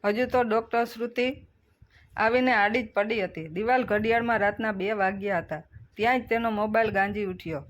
હજુ તો ડૉક્ટર શ્રુતિ આવીને આડી જ પડી હતી. દિવાલ ઘડિયાળમાં રાતના 2 વાગ્યા હતા. ત્યાં જ તેનો મોબાઈલ ગાંજી ઉઠ્યો.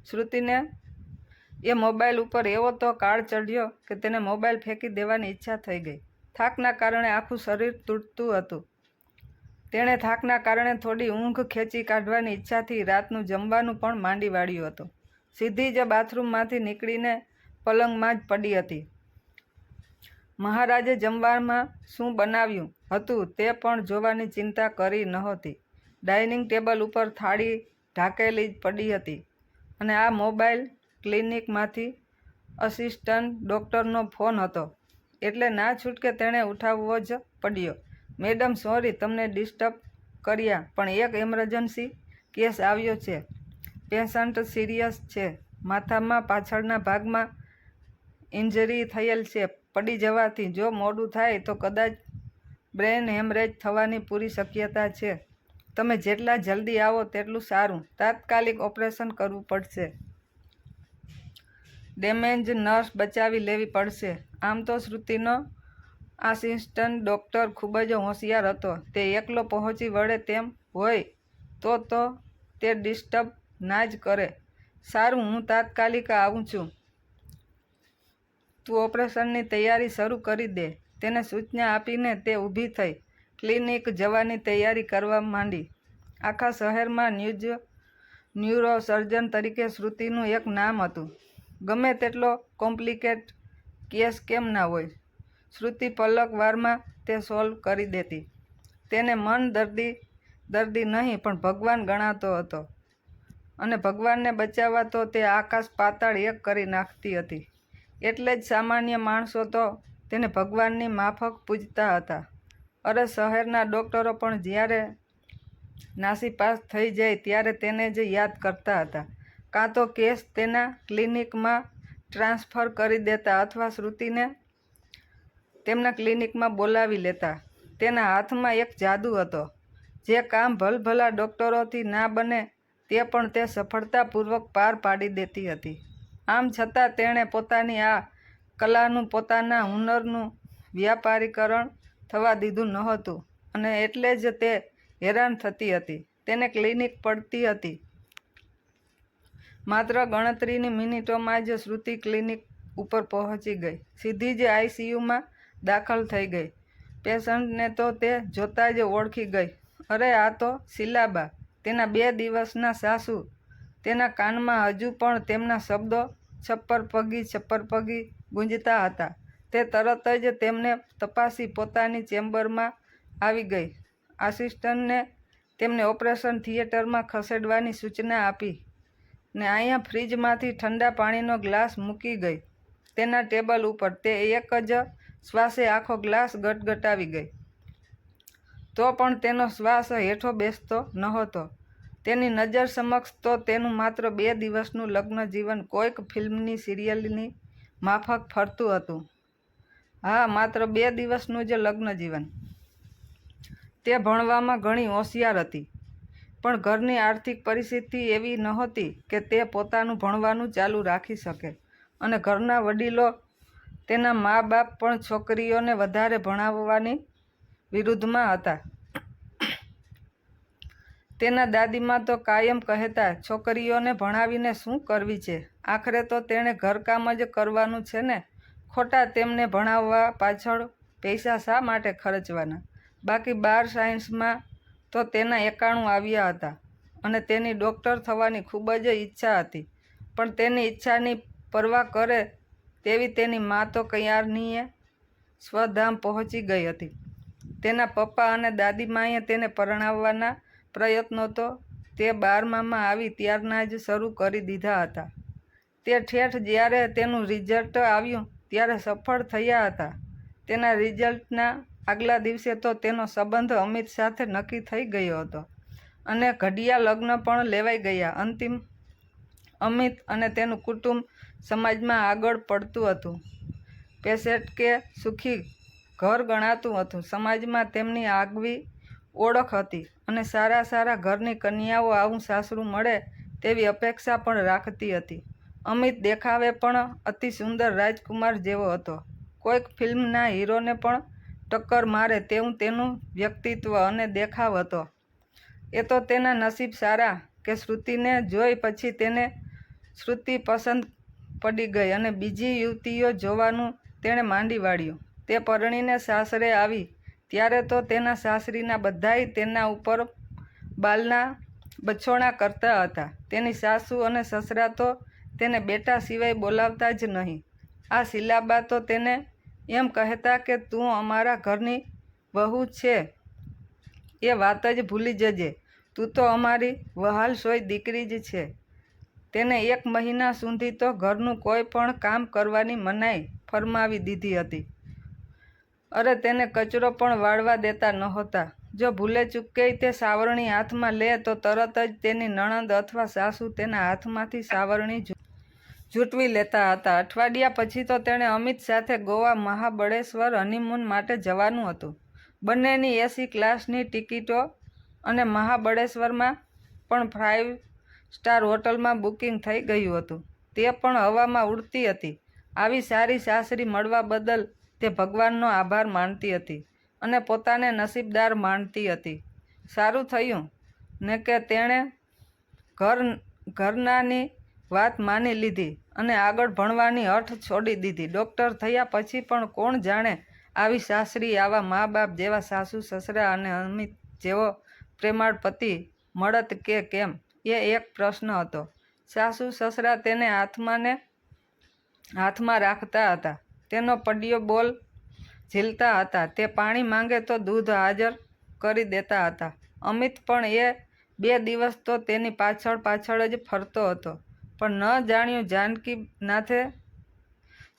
શ્રુતિને એ મોબાઈલ ઉપર એવો તો કાળ ચઢ્યો કે તેને મોબાઈલ ફેંકી દેવાની ઈચ્છા થઈ ગઈ. થાકના કારણે આખું શરીર તૂટતું હતું. તેણે થાકના કારણે થોડી ઊંઘ ખેંચી કાઢવાની ઈચ્છાથી રાતનું જમવાનું પણ માંડી વાળ્યું હતું. સીધી જ બાથરૂમમાંથી નીકળીને પલંગમાં જ પડી હતી. મહારાજે જમવામાં શું બનાવ્યું હતું તે પણ જોવાની ચિંતા કરી નહોતી. ડાઇનિંગ ટેબલ ઉપર થાળી ઢાંકેલી જ પડી હતી અને આ મોબાઈલ ક્લિનિકમાંથી અસિસ્ટન્ટ ડૉક્ટરનો ફોન હતો એટલે ના છૂટકે તેણે ઉઠાવવો જ પડ્યો. મેડમ સોરી તમને ડિસ્ટર્બ કર્યા, પણ એક ઇમરજન્સી કેસ આવ્યો છે. પેશન્ટ સિરિયસ છે. માથામાં પાછળના ભાગમાં ઇન્જરી થયેલ છે. પડી જવાથી જો મોડું થાય તો કદાચ બ્રેઇન હેમરેજ થવાની પૂરી શક્યતા છે. તમે જેટલા જલ્દી આવો તેટલું સારું. તાત્કાલિક ઓપરેશન કરવું પડશે. ડેમેજ નર્સ બચાવી લેવી પડશે. આમ તો શ્રુતિનો આસિસ્ટન્ટ ડૉક્ટર ખૂબ જ હોશિયાર હતો. તે એકલો પહોંચી વળે તેમ હોય તો તે ડિસ્ટર્બ ના જ કરે. સારું, હું તાત્કાલિક આવું છું. તું ઓપરેશનની તૈયારી શરૂ કરી દે. તેને સૂચના આપીને તે ઊભી થઈ ક્લિનિક જવાની તૈયારી કરવા માંડી. આખા શહેરમાં ન્યુરો સર્જન તરીકે શ્રુતિનું એક નામ હતું. ગમે તેટલો કોમ્પ્લિકેટ કેસ કેમ ના હોય, શ્રુતિ પલક વારમાં તે સોલ્વ કરી દેતી. તેને મન દર્દી નહીં પણ ભગવાન ગણાતો હતો અને ભગવાનને બચાવવા તો તે આકાશ પાતાળ એક કરી નાખતી હતી. એટલે જ સામાન્ય માણસો તો તેને ભગવાનની માફક પૂજતા હતા. અરે શહેરના ડૉક્ટરો પણ જ્યારે નાસીપાસ થઈ જાય ત્યારે તેને જ યાદ કરતા હતા. કાં તો કેસ તેના ક્લિનિકમાં ટ્રાન્સફર કરી દેતા અથવા શ્રુતિને તેમના ક્લિનિકમાં બોલાવી લેતા. તેના હાથમાં એક જાદુ હતો. જે કામ ભલભલા ડૉક્ટરોથી ના બને તે પણ તે સફળતાપૂર્વક પાર પાડી દેતી હતી. આમ છતાં તેણે પોતાની આ કલાનું, પોતાના હુનરનું વ્યાપારીકરણ થવા દીધું નહોતું અને એટલે જ તે હેરાન થતી હતી. તેને ક્લિનિક પડતી હતી. માત્ર ગણતરીની મિનિટોમાં જ શ્રુતિ ક્લિનિક ઉપર પહોંચી ગઈ. સીધી જ આઈસીયુમાં દાખલ થઈ ગઈ. પેશન્ટને તો તે જોતાં જ ઓળખી ગઈ. અરે આ તો શીલાબા, તેના 2 દિવસના સાસુ. તેના કાનમાં હજુ પણ તેમના શબ્દો છપ્પરપગી ગુંજતા હતા. તે તરત જ તેમને તપાસી પોતાની ચેમ્બરમાં આવી ગઈ. આસિસ્ટન્ટને તેમને ઓપરેશન થિયેટરમાં ખસેડવાની સૂચના આપી ને અહીંયા ફ્રીજમાંથી ઠંડા પાણીનો ગ્લાસ મૂકી ગઈ તેના ટેબલ ઉપર. તે એક જ શ્વાસે આખો ગ્લાસ ગટગટાવી ગઈ. તો પણ તેનો શ્વાસ હેઠો બેસતો નહોતો. તેની નજર સમક્ષ તો તેનું માત્ર 2 દિવસનું લગ્ન જીવન કોઈક ફિલ્મની સિરિયલની માફક ફરતું હતું. હા, માત્ર 2 દિવસનું જ લગ્ન જીવન. તે ભણવામાં ઘણી હોશિયાર હતી, પણ ઘરની આર્થિક પરિસ્થિતિ એવી નહોતી કે તે પોતાનું ભણવાનું ચાલુ રાખી શકે અને ઘરના વડીલો, તેના મા બાપ પણ છોકરીઓને વધારે ભણાવવાની વિરુદ્ધમાં હતા. તેના દાદીમા તો કાયમ કહેતા, છોકરીઓને ભણાવીને શું કરવી છે? આખરે તો તેણે ઘરકામ જ કરવાનું છે ને. ખોટા તેમને ભણાવવા પાછળ પૈસા શા માટે ખર્ચવાના? બાકી 12 સાયન્સમાં તો તેના 91 આવ્યા હતા અને તેની ડૉક્ટર થવાની ખૂબ જ ઈચ્છા હતી. પણ તેની ઈચ્છાની પરવા કરે તેવી તેની મા તો કયારની સ્વધામ પહોંચી ગઈ હતી. તેના પપ્પા અને દાદીમાએ તેને પરણાવવાના પ્રયત્નો તો તે 12મામાં આવી ત્યારના જ શરૂ કરી દીધા હતા. તે ઠેઠ જ્યારે તેનું રિઝલ્ટ આવ્યું ત્યારે સફળ થયા હતા. તેના રિઝલ્ટના આગલા દિવસે તો તેનો સંબંધ અમિત સાથે નક્કી થઈ ગયો હતો અને ઘડિયા લગ્ન પણ લેવાઈ ગયા. અંતિમ અમિત અને તેનું કુટુંબ સમાજમાં આગળ પડતું હતું. પેશન્ટ કે સુખી ઘર ગણાતું હતું. સમાજમાં તેમની આગવી ઓળખ હતી અને સારા ઘરની કન્યાઓ આવું સાસરું મળે તેવી અપેક્ષા પણ રાખતી હતી. અમિત દેખાવે પણ અતિ સુંદર રાજકુમાર જેવો હતો. કોઈક ફિલ્મના હીરોને પણ ટક્કર મારે તેવું તેનું વ્યક્તિત્વ અને દેખાવ હતો. એ તો તેના નસીબ સારા કે શ્રુતિને જોઈ પછી તેને શ્રુતિ પસંદ પડી ગઈ અને બીજી યુવતીઓ જોવાનું તેણે માંડી વાળ્યું. તે પરણીને સાસરે આવી ત્યારે તો તેના સાસરીના બધાય તેના ઉપર બાલના બછોણા કરતા હતા. તેની સાસુ અને સસરા તો તેને બેટા સિવાય બોલાવતા જ નહીં. આ શીલાબા તો તેને એમ કહેતા કે તું અમારા ઘરની વહુ છે એ વાત જ ભૂલી જજે, તું તો અમારી વહાલસોઈ દીકરી જ છે. તેને 1 મહિના સુધી તો ઘરનું કોઈ પણ કામ કરવાની મનાઈ ફરમાવી દીધી હતી. અરે તેને કચરો પણ વાળવા દેતા નહોતા. જો ભૂલે ચૂકે તે સાવરણી હાથમાં લે તો તરત જ તેની નણંદ અથવા સાસુ તેના હાથમાંથી સાવરણી ઝૂંટવી લેતા હતા. અઠવાડિયા પછી તો તેણે અમિત સાથે ગોવા મહાબળેશ્વર હનીમૂન માટે જવાનું હતું. બંનેની AC ક્લાસની ટિકિટો અને મહાબળેશ્વરમાં પણ 5 સ્ટાર હોટલમાં બુકિંગ થઈ ગયું હતું. તે પણ હવામાં ઉડતી હતી. આવી સારી સાસરી મળવા બદલ તે ભગવાનનો આભાર માનતી હતી અને પોતાને નસીબદાર માનતી હતી. સારું થયું ને કે તેણે ઘરનાની વાત માની લીધી અને આગળ ભણવાની હઠ છોડી દીધી. ડૉક્ટર થયા પછી પણ કોણ જાણે આવી સાસરી, આવા મા બાપ જેવા સાસુ સસરા અને અમિત જેવો પ્રેમાળ પતિ મળત કે કેમ એ એક પ્રશ્ન હતો. સાસુ સસરા તેને હાથમાં રાખતા હતા. તેનો પડ્યો બોલ ઝીલતા હતા. તે પાણી માંગે તો દૂધ હાજર કરી દેતા હતા. અમિત પણ એ 2 દિવસ તો તેની પાછળ જ ફરતો હતો. પણ ન જાણ્યું જાનકી નાથે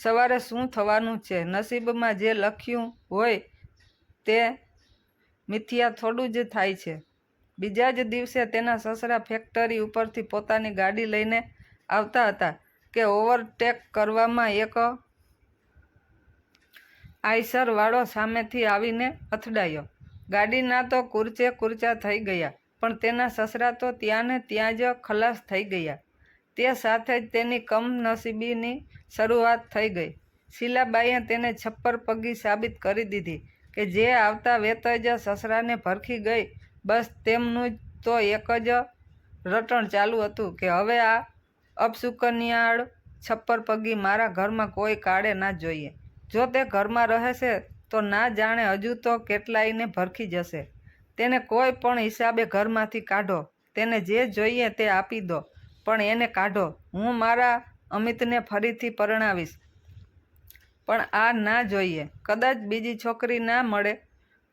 સવારે શું થવાનું છે. નસીબમાં જે લખ્યું હોય તે મિથ્યા થોડું જ થાય છે. બીજા જ દિવસે તેના સસરા ફેક્ટરી ઉપરથી પોતાની ગાડી લઈને આવતા હતા કે ઓવરટેક કરવામાં એક આઈશર વાળો સામેથી આવીને અથડાયો. ગાડીના તો કૂરચા થઈ ગયા, પણ તેના સસરા તો ત્યાં ને ત્યાં જ ખલાસ થઈ ગયા. તે સાથે જ તેની કમનસીબીની શરૂઆત થઈ ગઈ. શીલાબાઈએ તેને છપ્પર પગી સાબિત કરી દીધી કે જે આવતા વેત જ સસરાને ભરખી ગઈ. બસ તેમનું તો એક જ રટણ ચાલુ હતું કે હવે આ અપશુકનિયાળ છપ્પર પગી મારા ઘરમાં કોઈ કાળે ના જોઈએ. જો તે ઘરમાં રહેશે તો ના જાણે હજુ તો કેટલાયને ભરખી જશે. તેને કોઈ પણ હિસાબે ઘરમાંથી કાઢો. તેને જે જોઈએ તે આપી દો, પણ એને કાઢો. હું મારા અમિતને ફરીથી પરણાવીશ, પણ આ ના જોઈએ. કદાચ બીજી છોકરી ના મળે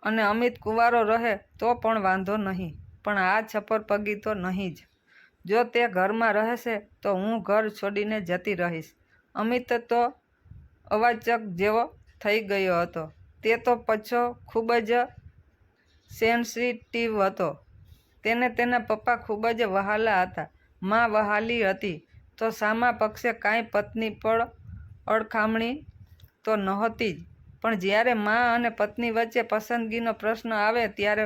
અને અમિત કુંવારો રહે તો પણ વાંધો નહીં, પણ આ છપ્પર પગી તો નહીં જ. જો તે ઘરમાં રહેશે તો હું ઘર છોડીને જતી રહીશ. અમિત તો અવાચક જેવો થઈ ગયો હતો. તે તો પછો ખૂબ જ સેન્સિટિવ હતો. તેને તેના પપ્પા ખૂબ જ વહાલા હતા. મા વહાલી હતી તો સામા પક્ષે કાંઈ પત્ની પણ અડખામણી તો નહોતી જ. પણ જ્યારે મા અને પત્ની વચ્ચે પસંદગીનો પ્રશ્ન આવે ત્યારે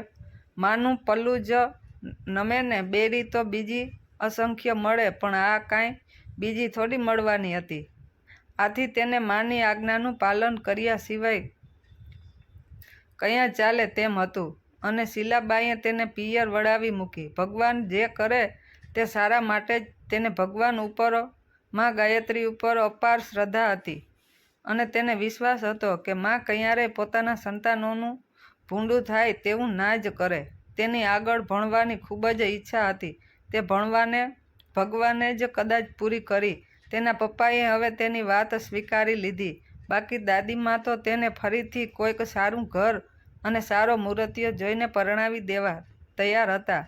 માનું પલ્લું જ નમે ને. બેરી તો બીજી અસંખ્ય મળે, પણ આ કાંઈ બીજી થોડી મળવાની હતી. આથી તેને માની આજ્ઞાનું પાલન કર્યા સિવાય કયાં ચાલે તેમ હતું. અને શીલાબાઈએ તેને પિયર વળાવી મૂકી. ભગવાન જે કરે તે સારા માટે જ. તેને ભગવાન ઉપર, મા ગાયત્રી ઉપર અપાર શ્રદ્ધા હતી અને તેને વિશ્વાસ હતો કે મા ક્યારેય પોતાના સંતાનોનું ભૂંડું થાય તેવું ના જ કરે. તેની આગળ ભણવાની ખૂબ જ ઈચ્છા હતી. તે ભગવાને જ કદાચ પૂરી કરી. તેના પપ્પાએ હવે તેની વાત સ્વીકારી લીધી. બાકી દાદીમા તો તેને ફરીથી કોઈક સારું ઘર અને સારો મૂર્તિયો જોઈને પરણાવી દેવા તૈયાર હતા.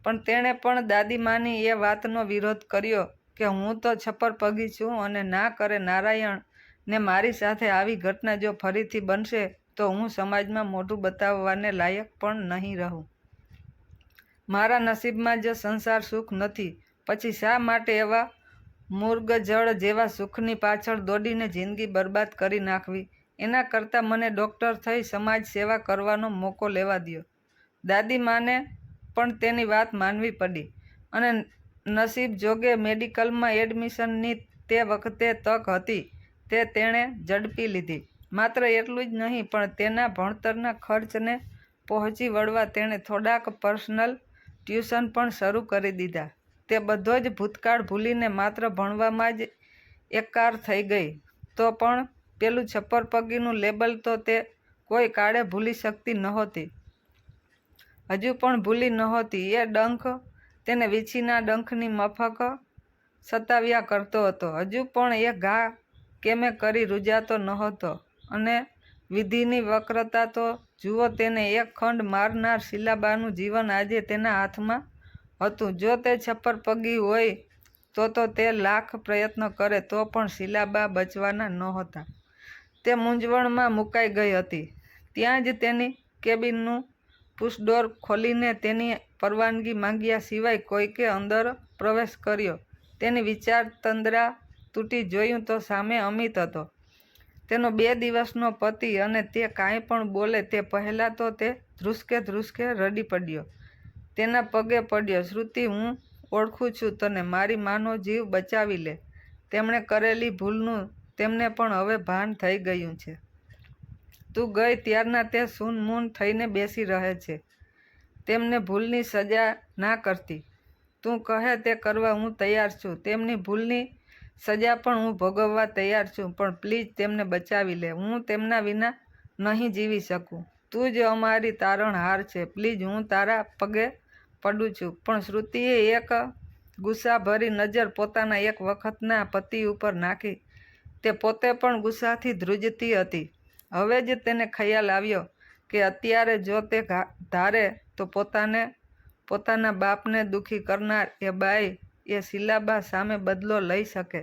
પણ તેણે પણ દાદીમાની એ વાતનો વિરોધ કર્યો કે હું તો છપ્પર પગી છું અને ના કરે નારાયણ ને મારી સાથે આવી ઘટના જો ફરીથી બનશે તો હું સમાજમાં મોઢું બતાવવાને લાયક પણ નહીં રહું. મારા નસીબમાં જ સંસાર સુખ નથી, પછી શા માટે એવા મૂર્ગજળ જેવા સુખની પાછળ દોડીને જિંદગી બરબાદ કરી નાખવી? એના કરતાં મને ડૉક્ટર થઈ સમાજ સેવા કરવાનો મોકો લેવા દ્યો. દાદીમાને પણ તેની વાત માનવી પડી અને નસીબ જોગે મેડિકલમાં એડમિશનની તે વખતે તક હતી તે તેણે ઝડપી લીધી. માત્ર એટલું જ નહીં પણ તેના ભણતરના ખર્ચને પહોંચી વળવા તેણે થોડાક પર્સનલ ટ્યુશન પણ શરૂ કરી દીધા. તે બધો જ ભૂતકાળ ભૂલીને માત્ર ભણવામાં જ એકાર થઈ ગઈ. તો પણ પેલું છપ્પરપગીનું લેબલ તો તે કોઈ કાળે ભૂલી શકતી નહોતી. હજુ પણ ભૂલી નહોતી. એ ડંખ તેને વીંછીના ડંખની માફક સતાવ્યા કરતો હતો. હજુ પણ એ ઘા કેમે કરી રૂંઝાતો નહોતો. અને વિધિની વક્રતા તો જુઓ. તેને એક ખંડ મારનાર શીલાબાનું જીવન આજે તેના હાથમાં હતું. જો તે છપ્પરપગી હોય તો તે લાખ પ્રયત્ન કરે તો પણ શીલાબા બચવાના નહોતા. તે મૂંઝવણમાં મુકાઈ ગઈ હતી. ત્યાં જ તેની કેબિનનું પુશડોર ખોલીને તેની પરવાનગી માંગ્યા સિવાય કોઈકે અંદર પ્રવેશ કર્યો. તેની વિચારતંદ્રા તૂટી. જોયું તો સામે અમિત હતો, તેનો 2 દિવસનો પતિ, અને તે કાંઈ પણ બોલે તે પહેલાં તો તે ધ્રુસકે રડી પડ્યો. તેના પગે પડ્યો. શ્રુતિ, હું ઓળખું છું તને. મારી માનો જીવ બચાવી લે. તેમણે કરેલી ભૂલનું તેમને પણ હવે ભાન થઈ ગયું છે. તું ગઈ ત્યારના તે સૂનમૂન થઈને બેસી રહે છે. તેમને ભૂલની સજા ના કરતી. તું કહે તે કરવા હું તૈયાર છું. તેમની ભૂલની સજા પણ હું ભોગવવા તૈયાર છું. પણ પ્લીઝ તેમને બચાવી લે. હું તેમના વિના નહીં જીવી શકું. તું જ અમારી તારણહાર છે. પ્લીઝ, હું તારા પગે પડું છું. પણ શ્રુતિએ એક ગુસ્સાભરી નજર પોતાના એક વખતના પતિ ઉપર નાખી. તે પોતે પણ ગુસ્સાથી ધ્રુજતી હતી. હવે જ તેને ખ્યાલ આવ્યો કે અત્યારે જો તે ધારે તો પોતાના બાપને દુઃખી કરનાર એ બાઈ એ શીલાબા સામે બદલો લઈ શકે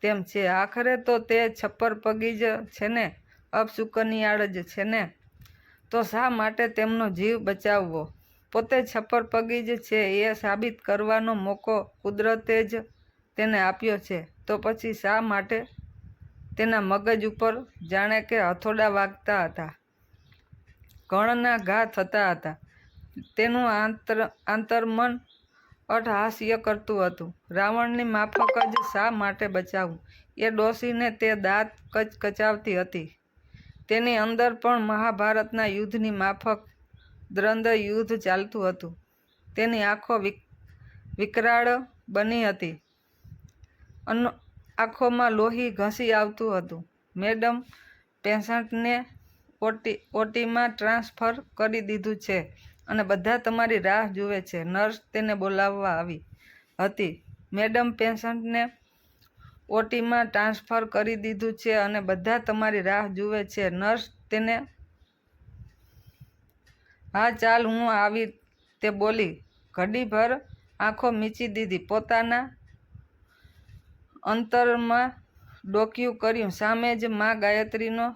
તેમ છે. આખરે તો તે છપ્પરપગી જ છે ને, અપશુકનિયાળ જ છે ને, તો શા માટે તેમનો જીવ બચાવવો? પોતે છપ્પરપગી જ છે એ સાબિત કરવાનો મોકો કુદરતે જ તેને આપ્યો છે. તો પછી શા માટે તેના મગજ ઉપર જાણે કે હથોડા વાગતા હતા, ઘણના ઘા થતા હતા. તેનું આંતરમન અટ્ટહાસ્ય કરતું હતું. રાવણની માફક જ શા માટે બચાવવું? એ ડોશીને તે દાંત કચકચાવતી હતી. તેની અંદર પણ મહાભારતના યુદ્ધની માફક દ્વંદ્વ યુદ્ધ ચાલતું હતું. તેની આંખો વિકરાળ બની હતી. આંખોમાં લોહી ઘસી આવતું હતું. મેડમ, પેશન્ટને ઓટીમાં ટ્રાન્સફર કરી દીધું છે અને બધા તમારી રાહ જુએ છે. નર્સ તેને બોલાવવા આવી હતી. મેડમ, પેશન્ટને ઓટીમાં ટ્રાન્સફર કરી દીધું છે અને બધા તમારી રાહ જુએ છે. નર્સ તેને હા ચાલ, હું આવી, તે બોલી. ઘડીભર આંખો મીચી દીધી. પોતાના અંતરમાં ડોકિયું કર્યું. સામે જ મા ગાયત્રીનો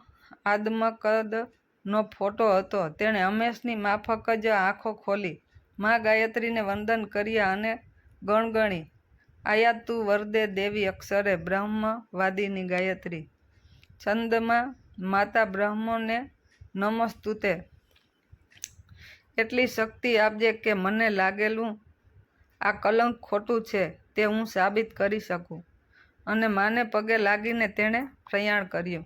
આદમકદનો ફોટો હતો. તેણે હંમેશની માફક જ આંખો ખોલી. મા ગાયત્રીને વંદન કર્યા અને ગણગણી, આયા તું વરદે દેવી અક્ષરે બ્રહ્મવાદિની ગાયત્રી. છંદમાં માતા બ્રહ્મને નમસ્તુતે. એટલી શક્તિ આપજે કે મને લાગેલું આ કલંક ખોટું છે તે હું સાબિત કરી શકું. અને માને પગે લાગીને તેણે પ્રયાણ કર્યું.